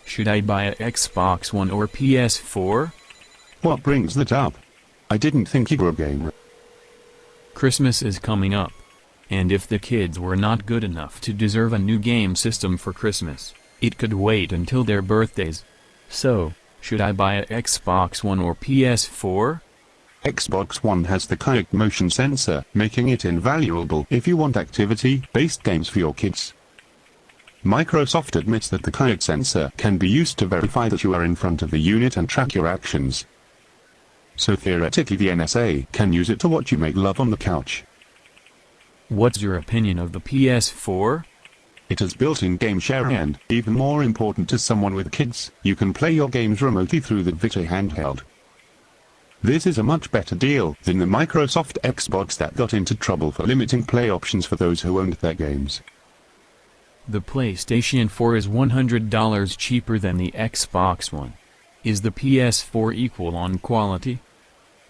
Should I buy a Xbox One or PS4? What brings that up? I didn't think you were a gamer. Christmas is coming up. And if the kids were not good enough to deserve a new game system for Christmas, it could wait until their birthdays. So, should I buy a Xbox One or PS4? Xbox One has the Kinect motion sensor, making it invaluable if you want activity-based games for your kids. Microsoft admits that the Kinect sensor can be used to verify that you are in front of the unit and track your actions. So theoretically the NSA can use it to watch you make love on the couch. What's your opinion of the PS4? It has built-in game sharing and, even more important to someone with kids, you can play your games remotely through the Vita handheld. This is a much better deal than the Microsoft Xbox that got into trouble for limiting play options for those who owned their games. The PlayStation 4 is $100 cheaper than the Xbox One. Is the PS4 equal on quality?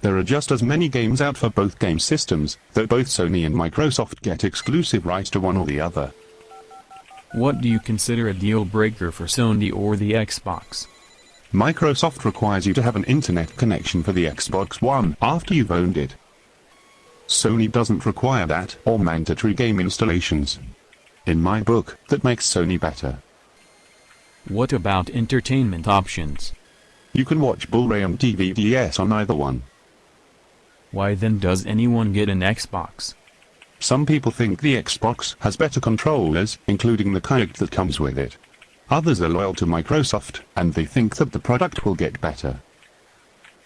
There are just as many games out for both game systems, though both Sony and Microsoft get exclusive rights to one or the other. What do you consider a deal breaker for Sony or the Xbox? Microsoft requires you to have an internet connection for the Xbox One after you've owned it. Sony doesn't require that, or mandatory game installations. In my book, that makes Sony better. What about entertainment options? You can watch Blu-ray and DVDs on either one. Why then does anyone get an Xbox? Some people think the Xbox has better controllers, including the Kinect that comes with it. Others are loyal to Microsoft, and they think that the product will get better.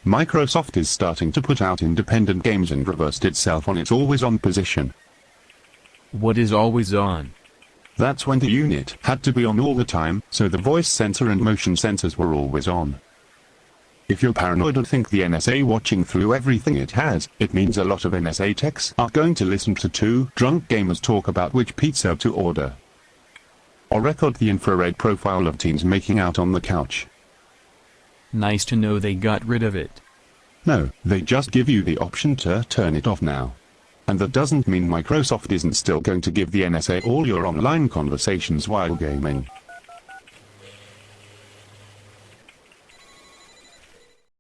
Microsoft is starting to put out independent games and reversed itself on its always-on position. What is always on? That's when the unit had to be on all the time, so the voice sensor and motion sensors were always on. If you're paranoid and think the NSA watching through everything it has, it means a lot of NSA techs are going to listen to two drunk gamers talk about which pizza to order. Or record the infrared profile of teens making out on the couch. Nice to know they got rid of it. No, they just give you the option to turn it off now. And that doesn't mean Microsoft isn't still going to give the NSA all your online conversations while gaming.